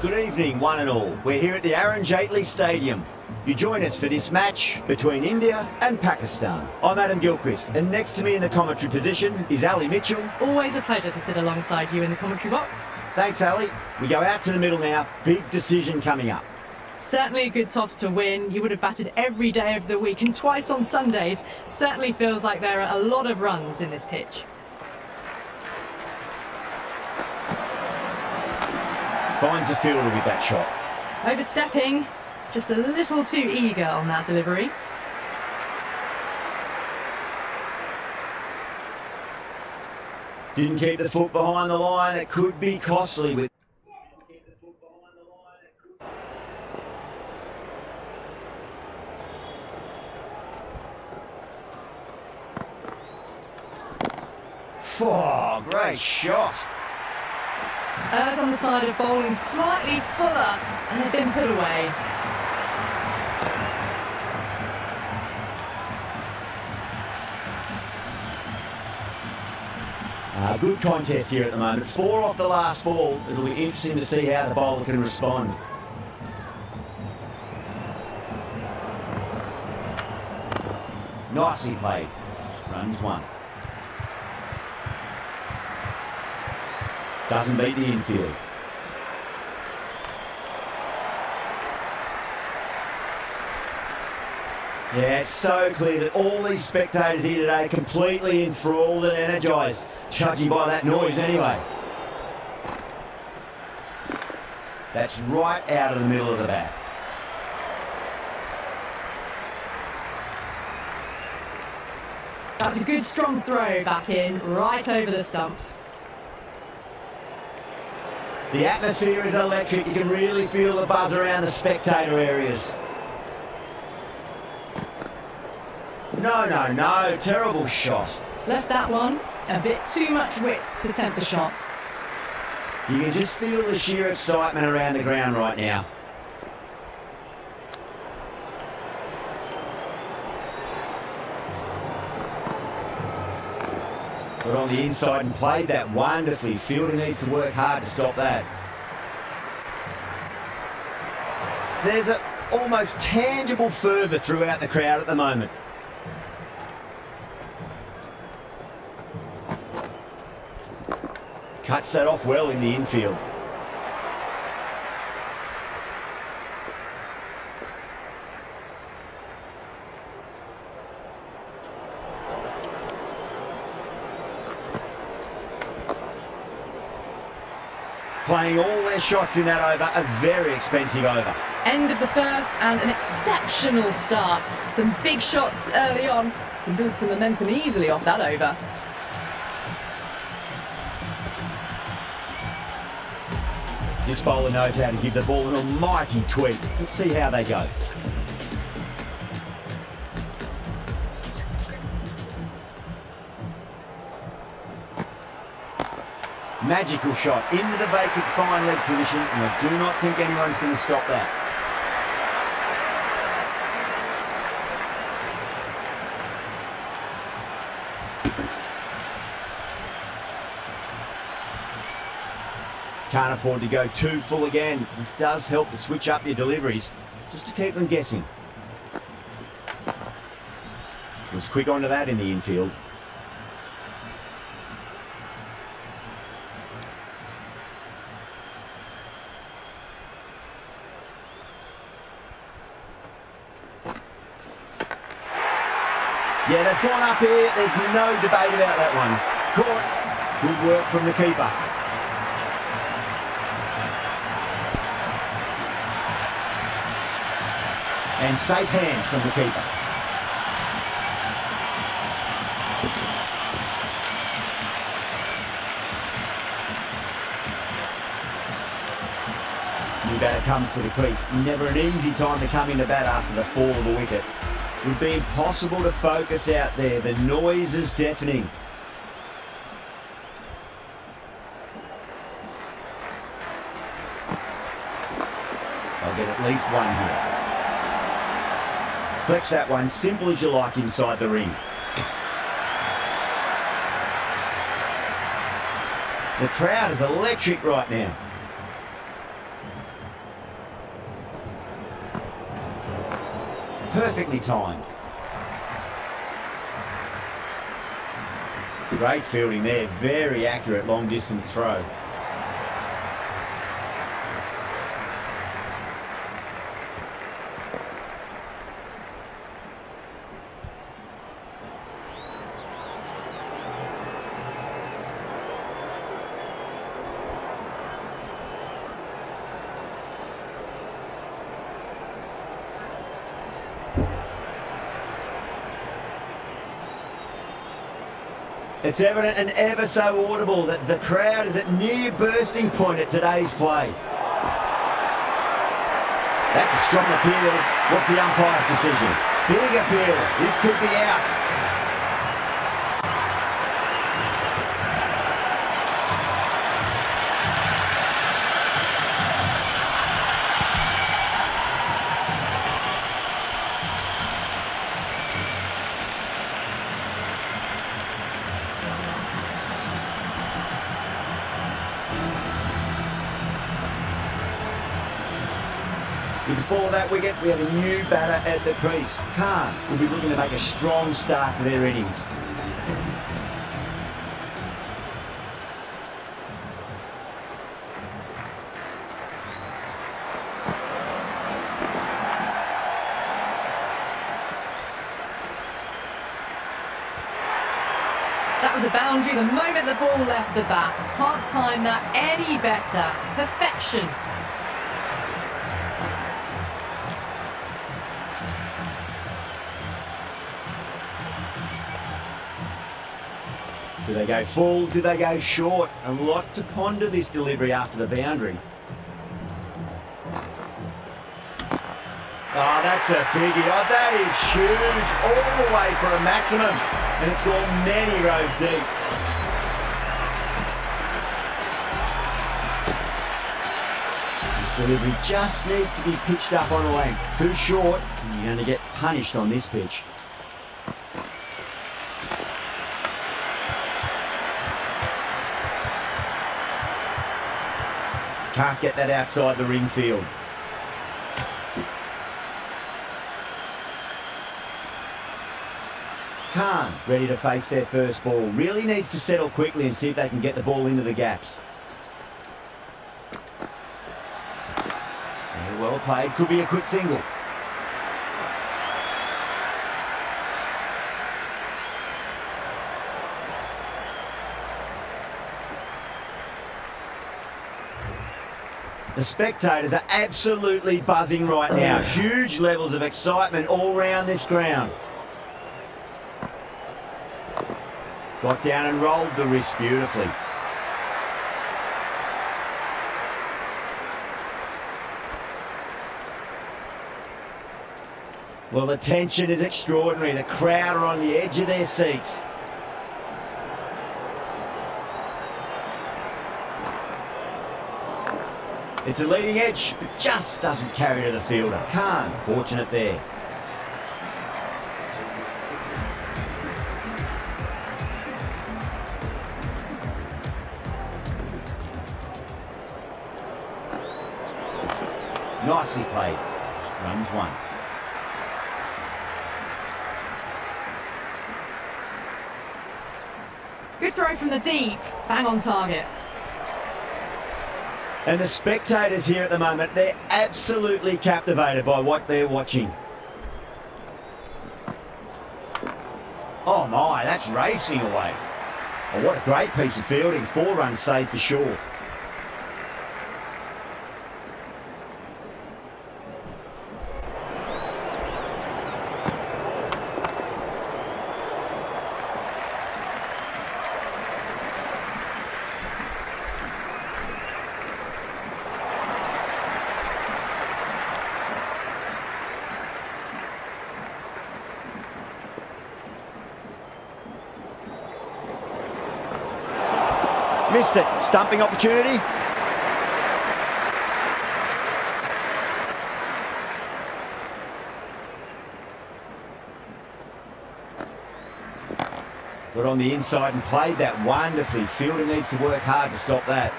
Good evening, one and all. We're here at the Arun Jaitley Stadium. You join us for this match between India and Pakistan. I'm Adam Gilchrist, and next to me in the commentary position is Ali Mitchell. Always a pleasure to sit alongside you in the commentary box. Thanks, Ali. We go out to the middle now. Big decision coming up. Certainly a good toss to win. You would have batted every day of the week and twice on Sundays. Certainly feels like there are a lot of runs in this pitch. Finds the fielder with that shot. Overstepping, just a little too eager on that delivery. Didn't keep the foot behind the line. It could be costly with. Oh, great shot. Errs on the side of bowling slightly fuller, and they've been put away. Good contest here at the moment. 4 off the last ball. It'll be interesting to see how the bowler can respond. Nicely played. Runs 1. Doesn't beat the infield. Yeah, it's so clear that all these spectators here today are completely enthralled and energised, judging by that noise anyway. That's right out of the middle of the bat. That's a good strong throw back in, right over the stumps. The atmosphere is electric. You can really feel the buzz around the spectator areas. No. Terrible shot. Left that one a bit too much width to tempt the shot. You can just feel the sheer excitement around the ground right now. Got on the inside and played that wonderfully. Fielder needs to work hard to stop that. There's an almost tangible fervour throughout the crowd at the moment. Cuts that off well in the infield. Playing all their shots in that over, a very expensive over. End of the first and an exceptional start. Some big shots early on. Can build some momentum easily off that over. This bowler knows how to give the ball an almighty tweak. Let's see how they go. Magical shot into the vacant fine leg position, and I do not think anyone's going to stop that. Can't afford to go too full again. It does help to switch up your deliveries, just to keep them guessing. Was quick onto that in the infield. Yeah, they've gone up here. There's no debate about that one. Caught. Good work from the keeper. And safe hands from the keeper. New batter comes to the crease. Never an easy time to come into bat after the fall of a wicket. It would be impossible to focus out there. The noise is deafening. I'll get at least one here. Flex that one, simple as you like inside the ring. The crowd is electric right now. Perfectly timed. Great fielding there, very accurate long distance throw. It's evident and ever so audible that the crowd is at near bursting point at today's play. That's a strong appeal. What's the umpire's decision? Big appeal. This could be out. With the fall of that wicket, we have a new batter at the crease. Khan will be looking to make a strong start to their innings. That was a boundary the moment the ball left the bat. Can't time that any better. Perfection. Do they go full? Do they go short? A lot to ponder this delivery after the boundary. Oh, that's a biggie. Oh, that is huge. All the way for a maximum. And it's gone many rows deep. delivery just needs to be pitched up on a length. Too short, and you're going to get punished on this pitch. Can't get that outside the ring field. Khan ready to face their first ball. Really needs to settle quickly and see if they can get the ball into the gaps. Yeah, well played. Could be a quick single. The spectators are absolutely buzzing right now. Huge levels of excitement all around this ground. Got down and rolled the wrist beautifully. Well, the tension is extraordinary. The crowd are on the edge of their seats. It's a leading edge, but just doesn't carry to the fielder. Khan, fortunate there. Nicely played. Runs one. Good throw from the deep. Bang on target. And the spectators here at the moment, they're absolutely captivated by what they're watching. Oh my, that's racing away. Oh, what a great piece of fielding. 4 runs saved for sure. Missed it. Stumping opportunity. Got on the inside and played that wonderfully. Fielder needs to work hard to stop that.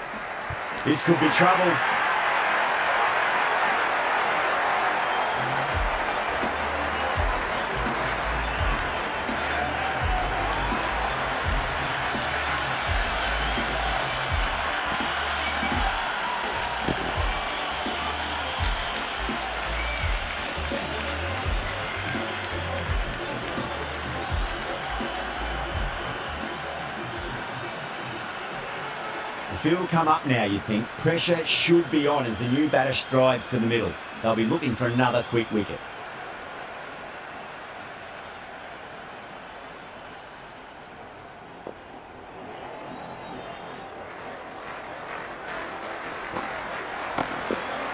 This could be trouble. The field come up now, you think. Pressure should be on as the new batter strides to the middle. They'll be looking for another quick wicket.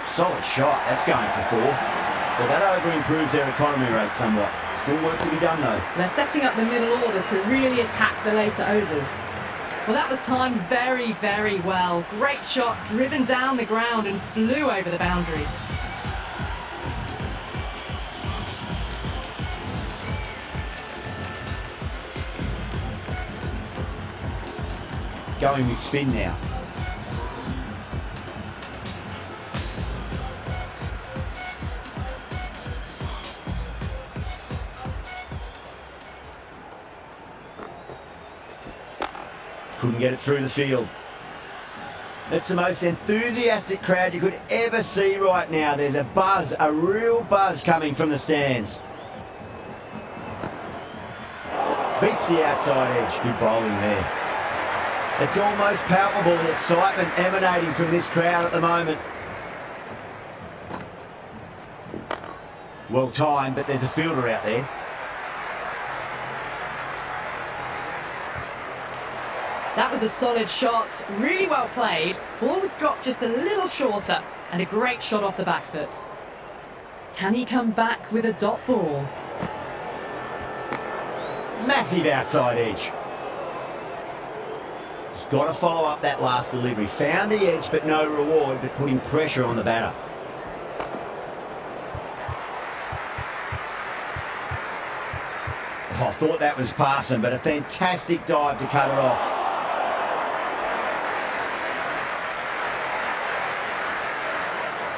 Solid shot. That's going for 4. Well, that over improves their economy rate somewhat. Still work to be done, though. They're setting up the middle order to really attack the later overs. Well, that was timed very, very well. Great shot, driven down the ground and flew over the boundary. Going with spin now. Couldn't get it through the field. It's the most enthusiastic crowd you could ever see right now. There's a buzz, a real buzz coming from the stands. Beats the outside edge. Good bowling there. It's almost palpable, the excitement emanating from this crowd at the moment. Well timed, but there's a fielder out there. That was a solid shot, really well played. Ball was dropped just a little shorter and a great shot off the back foot. Can he come back with a dot ball? Massive outside edge. got to follow up that last delivery. Found the edge, but no reward, but putting pressure on the batter. Oh, I thought that was passing, but a fantastic dive to cut it off.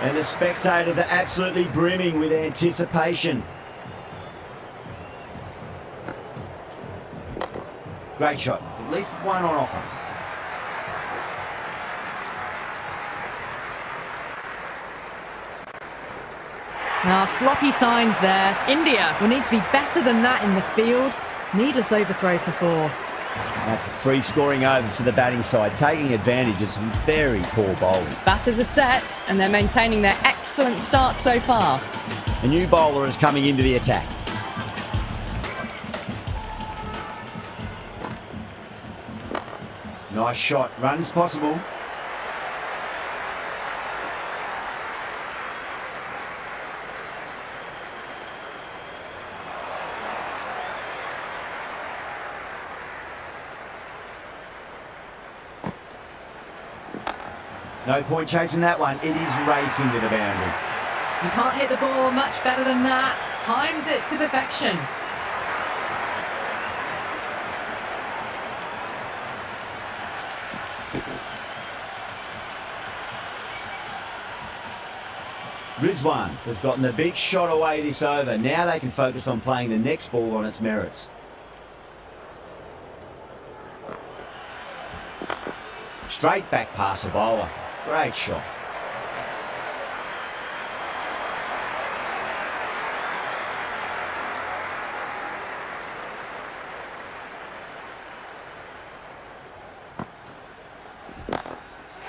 And the spectators are absolutely brimming with anticipation. Great shot. At least one on offer. Sloppy signs there. India will need to be better than that in the field. Needless overthrow for 4. That's a free scoring over for the batting side, taking advantage of some very poor bowling. Batters are set and they're maintaining their excellent start so far. A new bowler is coming into the attack. Nice shot. Runs possible. No point chasing that one. It is racing to the boundary. You can't hit the ball much better than that. Timed it to perfection. Rizwan has gotten the big shot away this over. Now they can focus on playing the next ball on its merits. Straight back past the bowler. Great shot.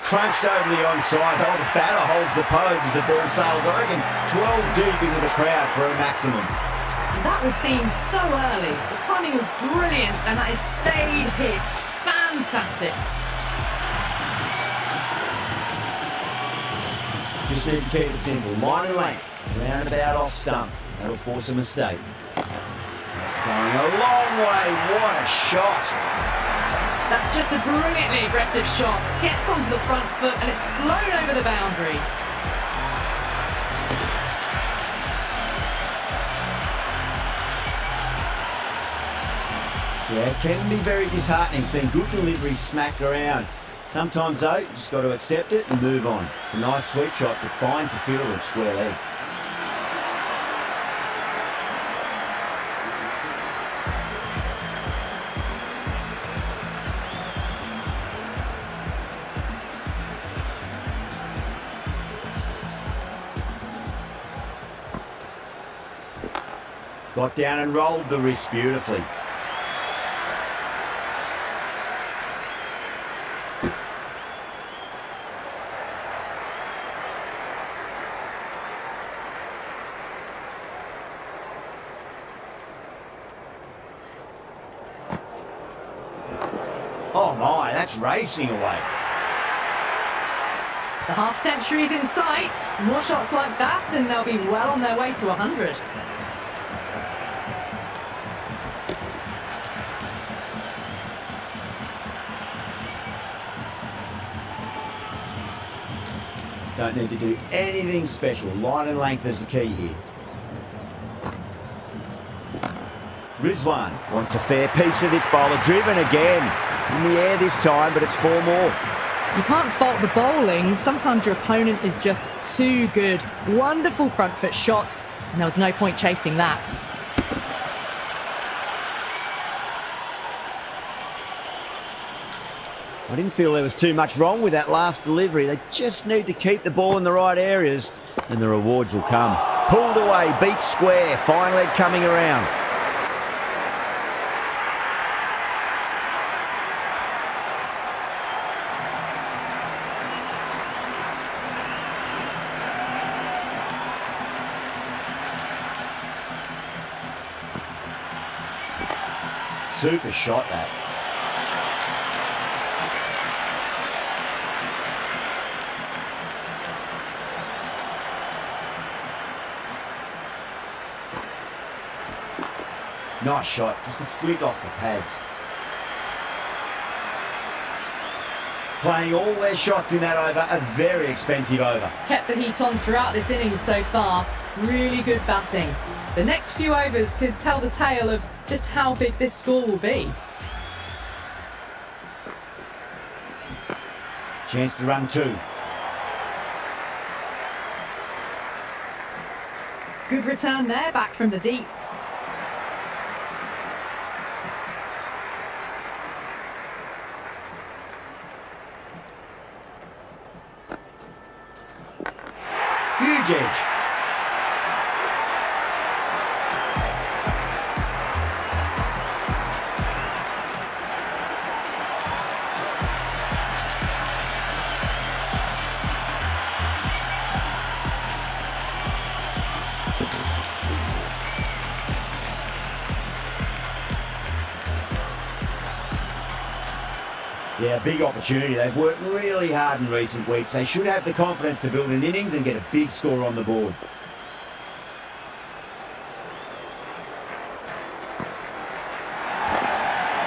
Crunched over the onside. Oh, the batter holds the pose as the ball sails, I reckon, 12 deep into the crowd for a maximum. That was seen so early. The timing was brilliant and that is stayed hit. Fantastic. Just need to keep it simple. Line and length. Roundabout off stump. That'll force a mistake. That's going a long way. What a shot. That's just a brilliantly aggressive shot. Gets onto the front foot and it's flown over the boundary. Yeah, it can be very disheartening seeing good deliveries smacked around. Sometimes though, you just got to accept it and move on. It's a nice sweep shot that finds the fielder at square leg. Got down and rolled the wrist beautifully. Oh my, that's racing away. The half century's in sight. More shots like that and they'll be well on their way to 100. Don't need to do anything special. Line and length is the key here. Rizwan wants a fair piece of this bowler. Driven again. In the air this time, but it's 4 more. You can't fault the bowling. Sometimes your opponent is just too good. Wonderful front foot shot, and there was no point chasing that. I didn't feel there was too much wrong with that last delivery. They just need to keep the ball in the right areas, and the rewards will come. Pulled away, beat square, fine leg coming around. Super shot that. Nice shot, just a flick off the pads. playing all their shots in that over, a very expensive over. Kept the heat on throughout this innings so far. Really good batting. The next few overs could tell the tale of just how big this score will be. Chance to run 2. Good return there, back from the deep. Huge edge. Yeah, big opportunity. They've worked really hard in recent weeks. They should have the confidence to build an innings and get a big score on the board.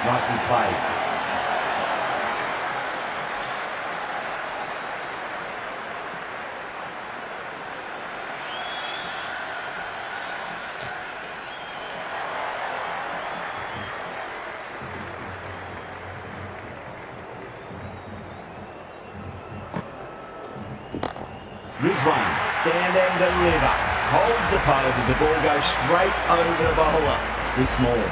Nicely played. Rizwan, stand and deliver. Holds the pole as the ball goes straight over the bowler. 6 more.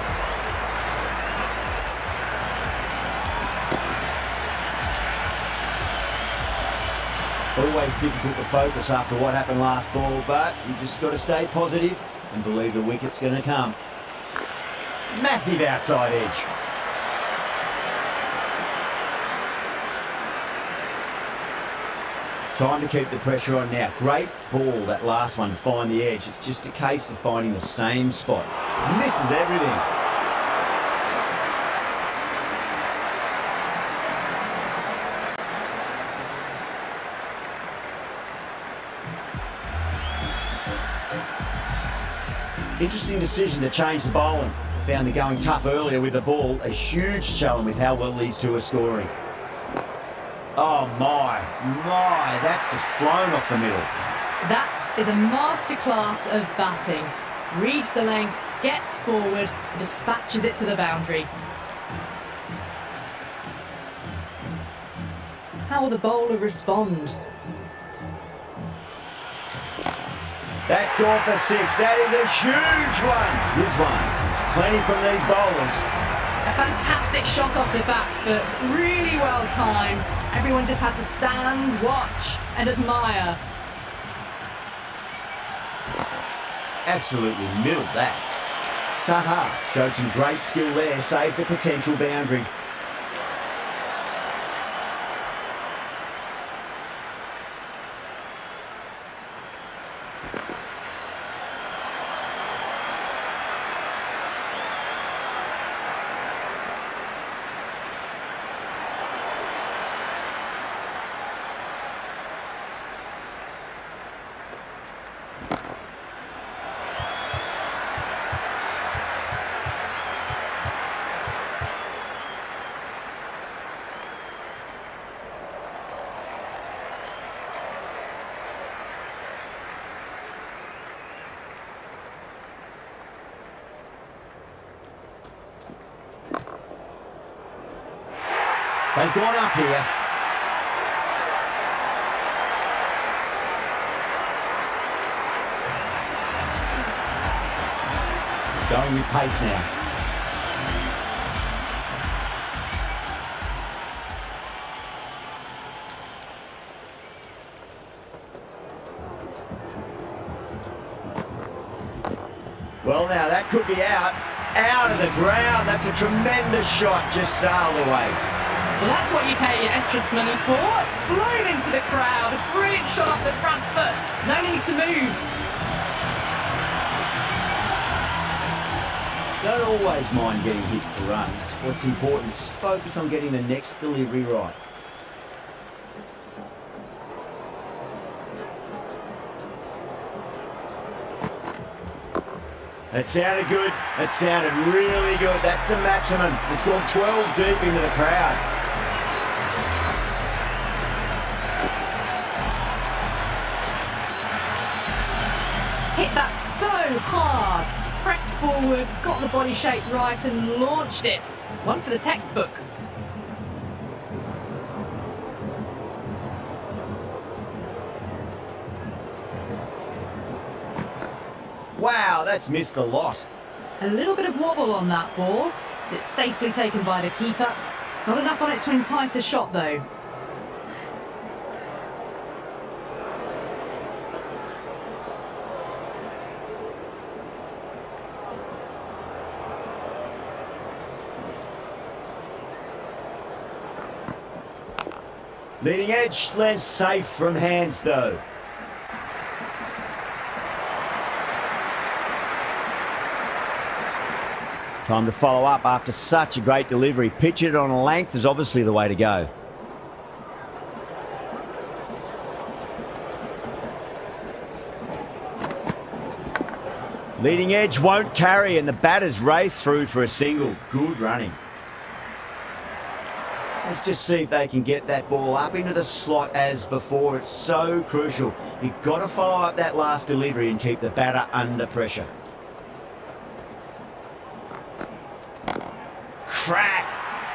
Always difficult to focus after what happened last ball, but you just got to stay positive and believe the wicket's going to come. Massive outside edge. Time to keep the pressure on now. Great ball, that last one, to find the edge. It's just a case of finding the same spot. Misses everything. Interesting decision to change the bowling. Found the going tough earlier with the ball. A huge challenge with how well these two are scoring. Oh my, that's just flown off the middle. That is a masterclass of batting. Reads the length, gets forward, and dispatches it to the boundary. How will the bowler respond? That's gone for 6. That is a huge one. This one. There's plenty from these bowlers. A fantastic shot off the back foot, really well timed. Everyone just had to stand, watch and admire. Absolutely milled that. Saha showed some great skill there, saved a potential boundary. They've gone up here. Going with pace now. Well, now that could be out of the ground. That's a tremendous shot, just sailed away. Well, that's what you pay your entrance money for. It's flown into the crowd. A brilliant shot off the front foot. No need to move. Don't always mind getting hit for runs. What's important is just focus on getting the next delivery right. That sounded good. That sounded really good. That's a maximum. It's gone 12 deep into the crowd. hard, pressed forward, got the body shape right and launched it. One for the textbook. Wow, that's missed a lot. A little bit of wobble on that ball. It's safely taken by the keeper. Not enough on it to entice a shot though. Leading edge, length safe from hands though. Time to follow up after such a great delivery. Pitch it on a length is obviously the way to go. Leading edge won't carry and the batters race through for a single. Good running. Let's just see if they can get that ball up into the slot as before. It's so crucial. You've got to follow up that last delivery and keep the batter under pressure. Crack!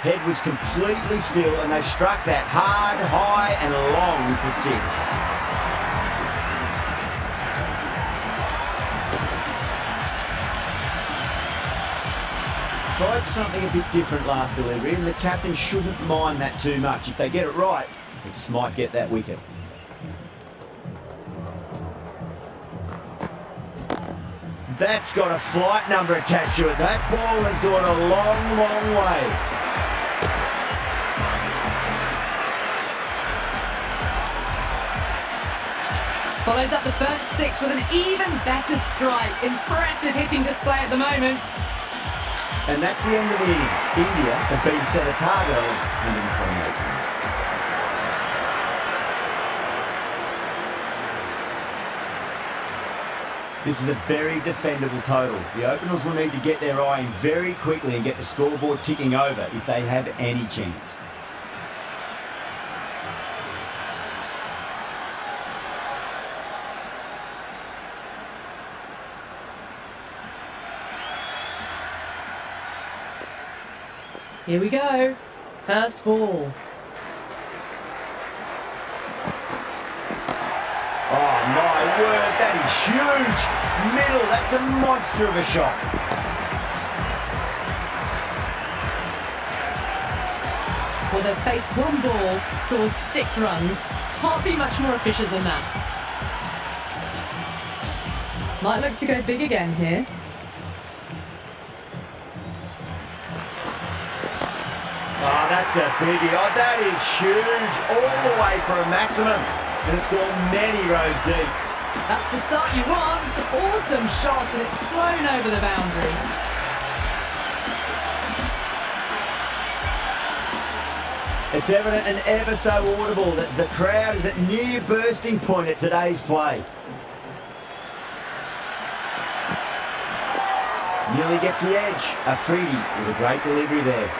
Head was completely still and they struck that hard, high and long for six. Tried something a bit different last delivery and the captain shouldn't mind that too much. If they get it right, they just might get that wicket. That's got a flight number attached to it. That ball has gone a long, long way. Follows up the first six with an even better strike. Impressive hitting display at the moment. And that's the end of the innings. India have been set a target of 128 runs. This is a very defendable total. The openers will need to get their eye in very quickly and get the scoreboard ticking over if they have any chance. Here we go. First ball. Oh my word, that is huge. Middle, that's a monster of a shot. Well, they've faced one ball, scored 6 runs. Can't be much more efficient than that. Might look to go big again here. Oh, that's a biggie. Oh, that is huge. All the way for a maximum. And it's gone many rows deep. That's the start you want. Awesome shot, and it's flown over the boundary. It's evident and ever so audible that the crowd is at near bursting point at today's play. Nearly gets the edge. Afridi with a great delivery there.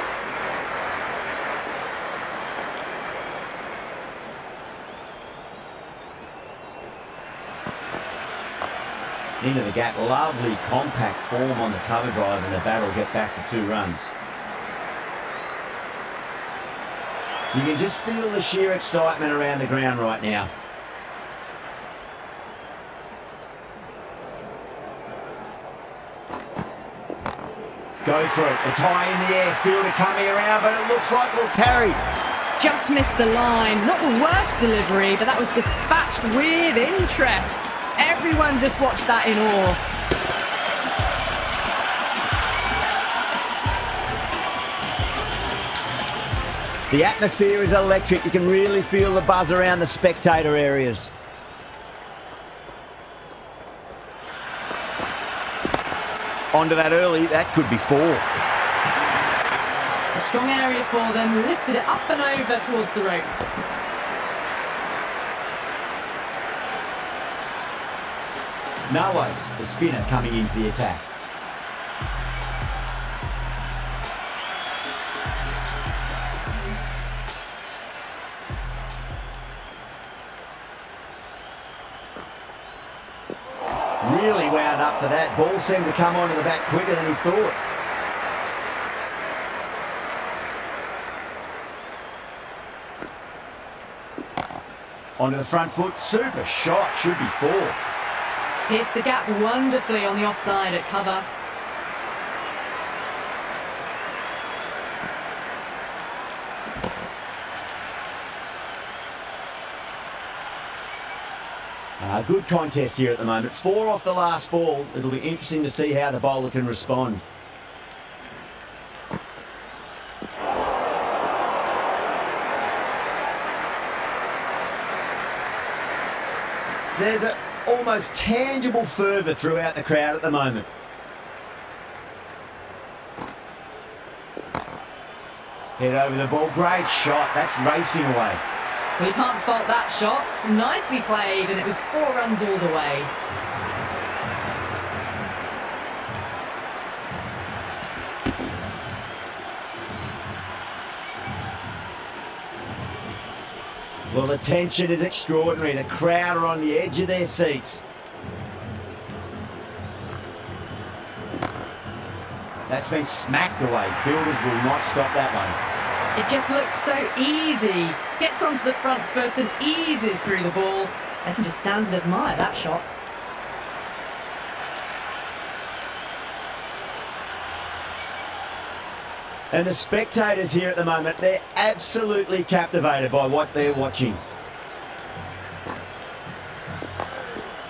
Into the gap, lovely compact form on the cover drive and the bat will get back for 2 runs. You can just feel the sheer excitement around the ground right now. Go for it, it's high in the air, fielder coming around, but it looks like we'll carry. Just missed the line. Not the worst delivery, but that was dispatched with interest. Everyone just watched that in awe. The atmosphere is electric. You can really feel the buzz around the spectator areas. Onto that early, that could be 4. A strong area for them, lifted it up and over towards the rope. Nawaz, the spinner, coming into the attack. Really wound up for that. Ball seemed to come onto the back quicker than he thought. Onto the front foot. Super shot. Should be 4. Pierced the gap wonderfully on the offside at cover. Good contest here at the moment. 4 off the last ball. It'll be interesting to see how the bowler can respond. There's an almost tangible fervour throughout the crowd at the moment. Head over the ball. Great shot. That's racing away. Well, you can't fault that shot. Nicely played, and it was 4 runs all the way. Well, the tension is extraordinary. The crowd are on the edge of their seats. That's been smacked away. Fielders will not stop that one. It just looks so easy. Gets onto the front foot and eases through the ball. I can just stand and admire that shot. And the spectators here at the moment, they're absolutely captivated by what they're watching.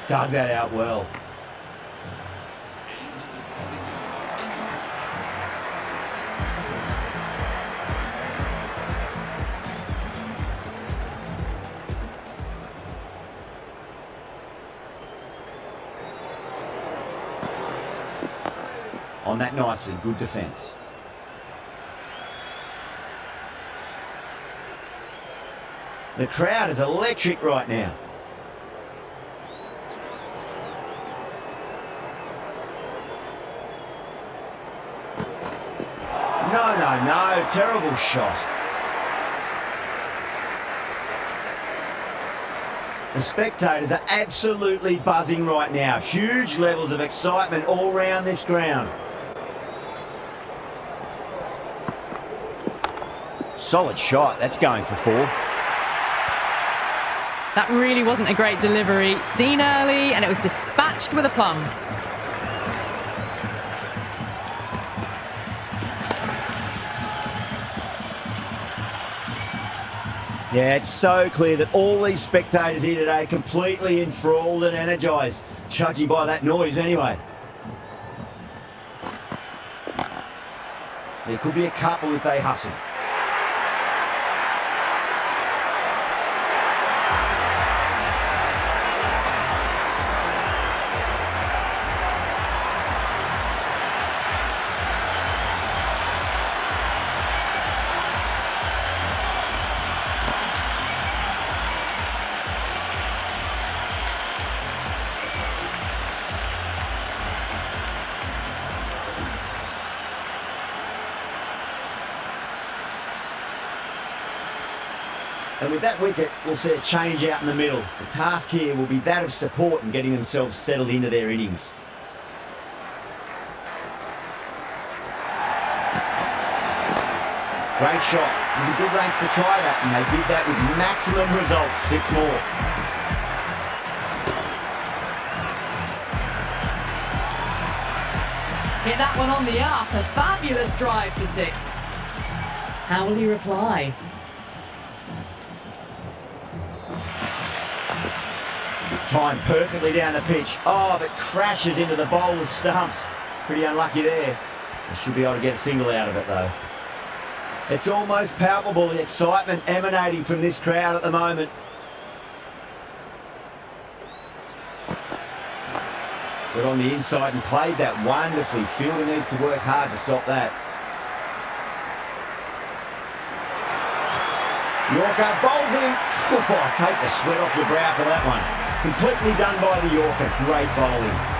Dug that out well. On that nicely, good defence. The crowd is electric right now. No, terrible shot. The spectators are absolutely buzzing right now. Huge levels of excitement all around this ground. Solid shot. That's going for 4. That really wasn't a great delivery. Seen early, and it was dispatched with a plum. Yeah, it's so clear that all these spectators here today are completely enthralled and energised, judging by that noise anyway. There could be a couple if they hustle. And with that wicket, we'll see a change out in the middle. The task here will be that of support and getting themselves settled into their innings. Great shot. It was a good length to try that, and they did that with maximum results. 6 more. Hit that one on the up. A fabulous drive for 6. How will he reply? Timed perfectly down the pitch. Oh, but crashes into the bowler's stumps. Pretty unlucky there. They should be able to get a single out of it, though. It's almost palpable, the excitement emanating from this crowd at the moment. Got on the inside and played that wonderfully. Fielder needs to work hard to stop that. Yorker bowls him. Oh, take the sweat off your brow for that one. Completely done by the Yorker. Great bowling.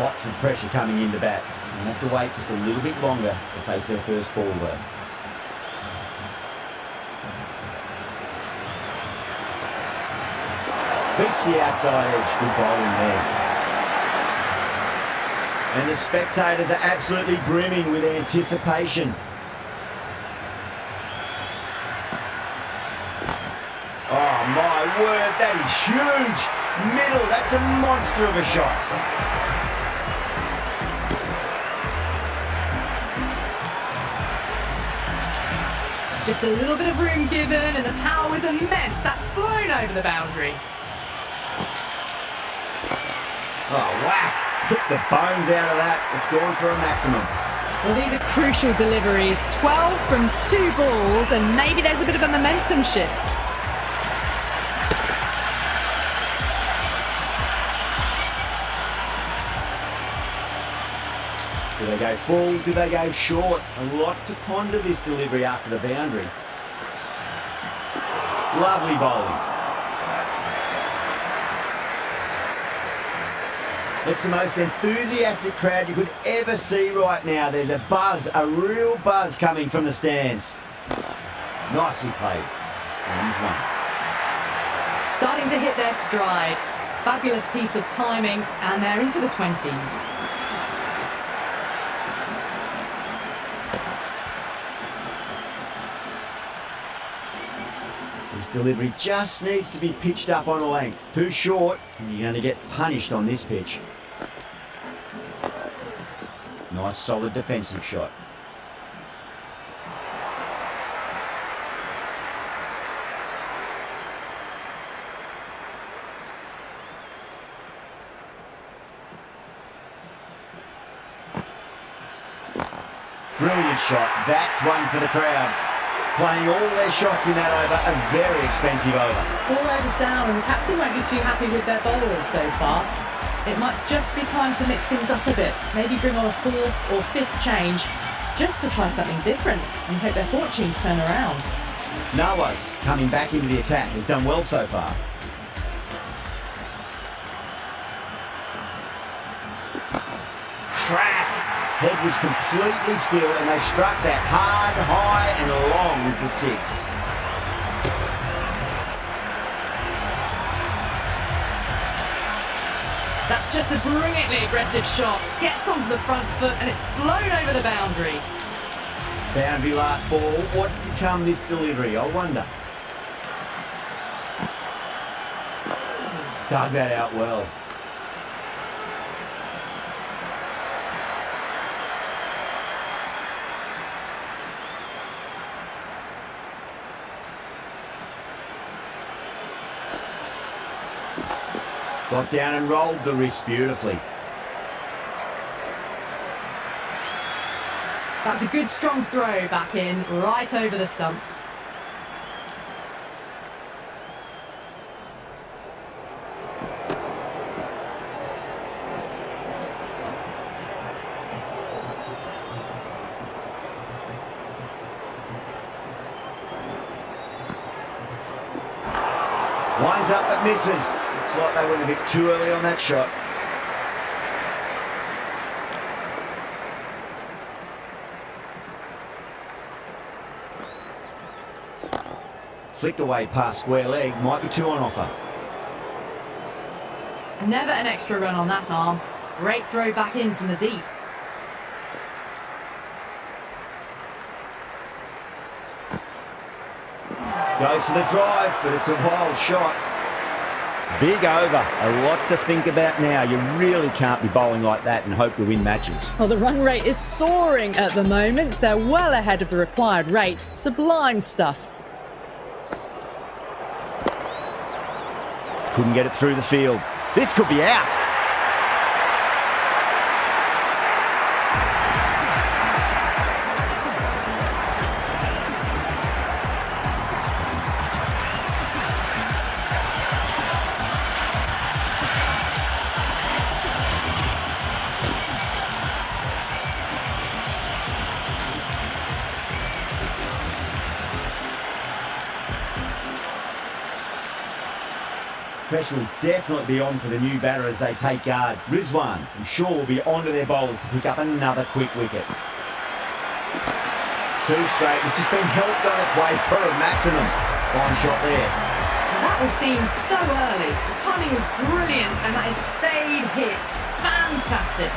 Lots of pressure coming into bat. We'll have to wait just a little bit longer to face their first ball though. Beats the outside edge. Good bowling there. And the spectators are absolutely brimming with anticipation. Oh my word, that is huge. Middle, that's a monster of a shot. Just a little bit of room given and the power was immense. That's flown over the boundary. Oh, whack. Hit the bones out of that. It's gone for a maximum. Well, these are crucial deliveries. 12 from 2 balls and maybe there's a bit of a momentum shift. Do they go full? Do they go short? A lot to ponder this delivery after the boundary. Lovely bowling. It's the most enthusiastic crowd you could ever see right now. There's a buzz, a real buzz coming from the stands. Nicely played. Runs one. Starting to hit their stride. Fabulous piece of timing and they're into the 20s. This delivery just needs to be pitched up on a length. Too short, and you're going to get punished on this pitch. Nice solid defensive shot. Brilliant shot. That's one for the crowd. Playing all their shots in that over, a very expensive over. 4 overs down and the captain won't be too happy with their bowlers so far. It might just be time to mix things up a bit. Maybe bring on a 4th or 5th change just to try something different and hope their fortunes turn around. Nawaz, coming back into the attack, has done well so far. Crack! Head was completely still and they struck that hard, high and long with the 6. That's just a brilliantly aggressive shot. Gets onto the front foot and it's flown over the boundary. Boundary last ball. What's to come this delivery? I wonder. Dug that out well. Got down and rolled the wrist beautifully. That's a good strong throw back in, right over the stumps. Winds up but misses. Looks like they went a bit too early on that shot. Flicked away past square leg, might be 2 on offer. Never an extra run on that arm. Great throw back in from the deep. Goes for the drive, but it's a wild shot. Big over, a lot to think about now. You really can't be bowling like that and hope to win matches. Well, the run rate is soaring at the moment. They're well ahead of the required rate. Sublime stuff. Couldn't get it through the field. This could be out. Pressure will definitely be on for the new batter as they take guard. Rizwan, I'm sure, will be onto their bowlers to pick up another quick wicket. Two straight. It's just been helped on its way through. Maximum. Fine shot there. That was seen so early. The timing was brilliant and that has stayed hit. Fantastic.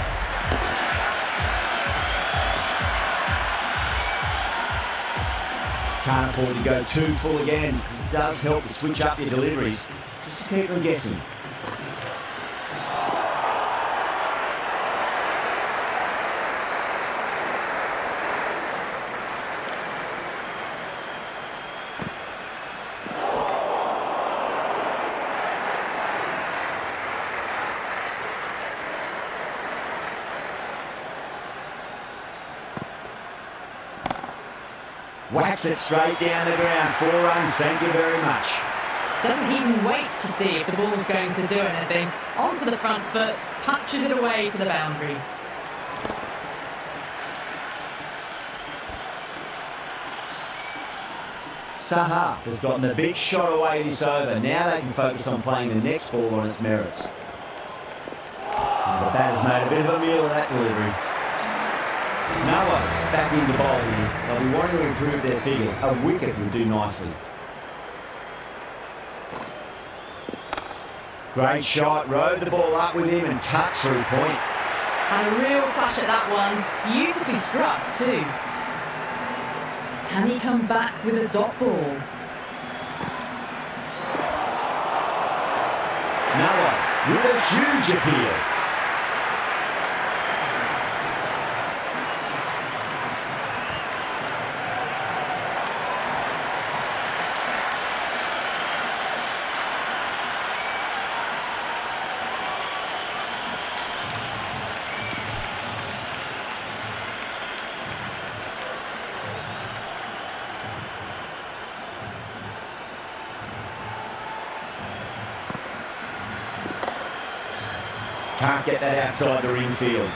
Can't afford to go too full again. It does help to switch up your deliveries, just to keep them guessing. Whacks it straight down the ground. 4 runs, thank you very much. Doesn't even wait to see if the ball's going to do anything. Onto the front foot, punches it away to the boundary. Saha has gotten the big shot away this over. Now they can focus on playing the next ball on its merits. And the batter's made a bit of a meal of that delivery. Nawaz back into bowl here. They'll be wanting to improve their figures. A wicket will do nicely. Great shot, rode the ball up with him and cuts through point. And a real flash at that one. Beautifully struck too. Can he come back with a dot ball? Nawaz with a huge appeal. Can't get that outside the ring field.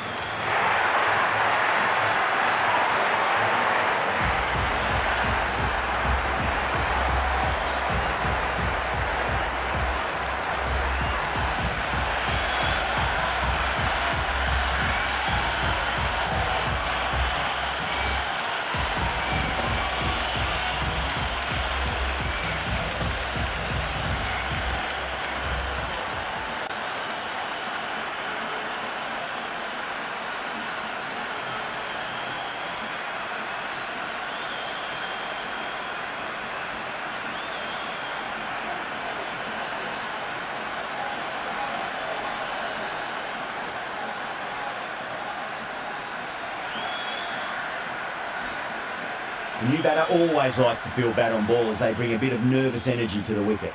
The new batter always likes to feel bat on ball as they bring a bit of nervous energy to the wicket.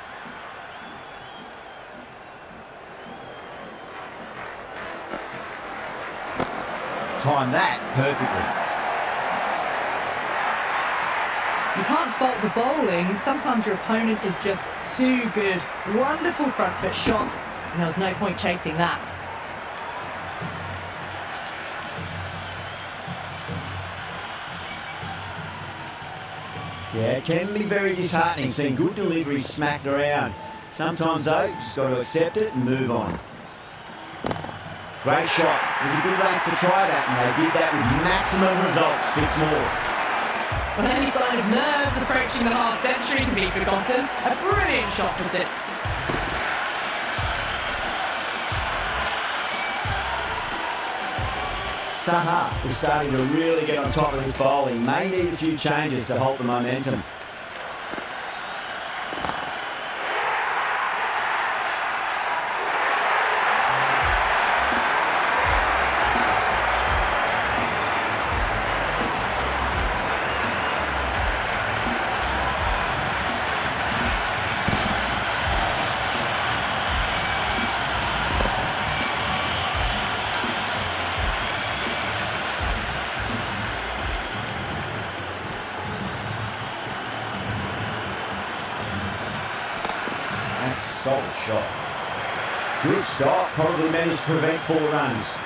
Time that perfectly. You can't fault the bowling. Sometimes your opponent is just too good. Wonderful front foot shot, and there was no point chasing that. Yeah, it can be very disheartening seeing good deliveries smacked around. Sometimes though, you just got to accept it and move on. Great shot. It was a good length to try that, and they did that with maximum results. 6 more. When any sign of nerves approaching the half century can be forgotten, a brilliant shot for 6. Saha is starting to really get on top of this bowling. May need a few changes to hold the momentum. That's a solid shot. Good stop, probably managed to prevent 4 runs.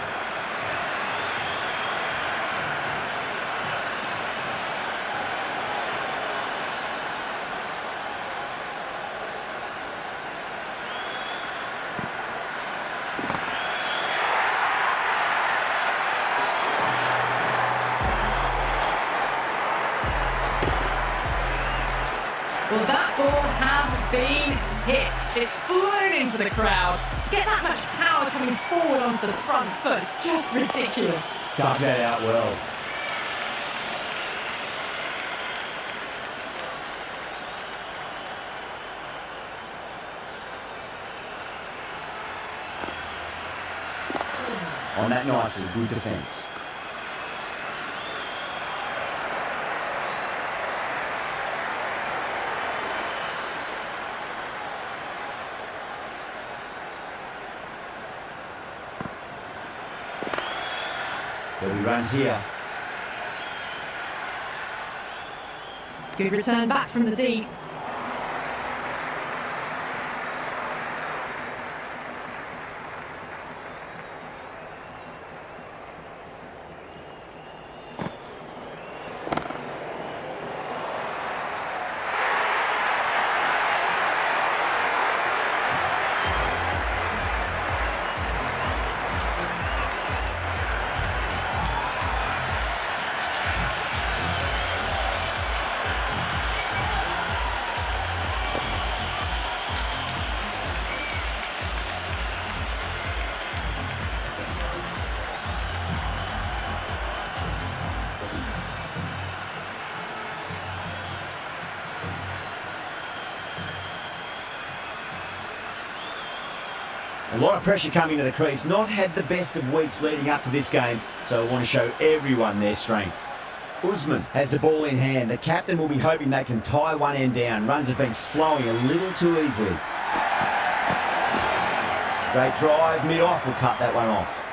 Well, that ball has been hit. It's flown into the crowd. To get that much power coming forward onto the front foot is just ridiculous. Dug that out well. On that nicely, good defence. There'll be runs here. Good return back from the deep. A lot of pressure coming to the crease. Not had the best of weeks leading up to this game, so I want to show everyone their strength. Usman has the ball in hand. The captain will be hoping they can tie one end down. Runs have been flowing a little too easily. Straight drive, mid-off will cut that one off.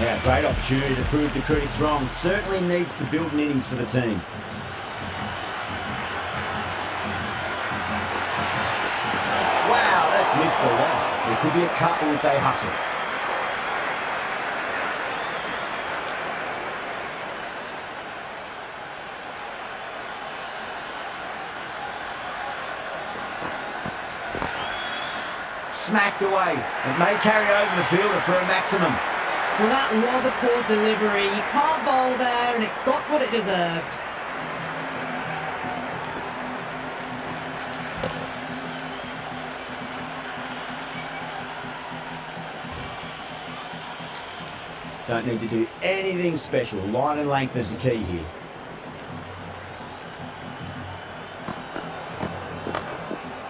Yeah, great opportunity to prove the critics wrong. Certainly needs to build an innings for the team. Wow, that's missed the lot. There could be a couple if they hustle. Smacked away. It may carry over the fielder for a maximum. Well, that was a poor delivery. You can't bowl there, and it got what it deserved. Don't need to do anything special. Line and length is the key here.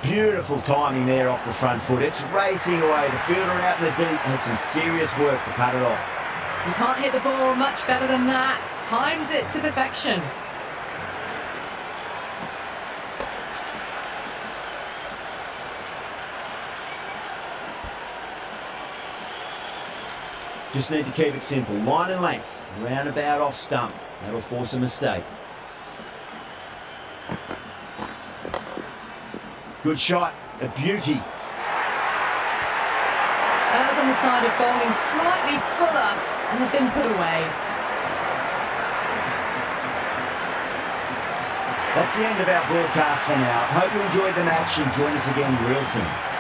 Beautiful timing there off the front foot. It's racing away. The fielder out in the deep has some serious work to cut it off. You can't hit the ball much better than that. Timed it to perfection. Just need to keep it simple. Line and length. Roundabout off stump. That'll force a mistake. Good shot. A beauty. Errs on the side of bowling slightly fuller, and they've been put away. That's the end of our broadcast for now. Hope you enjoyed the match and join us again real soon.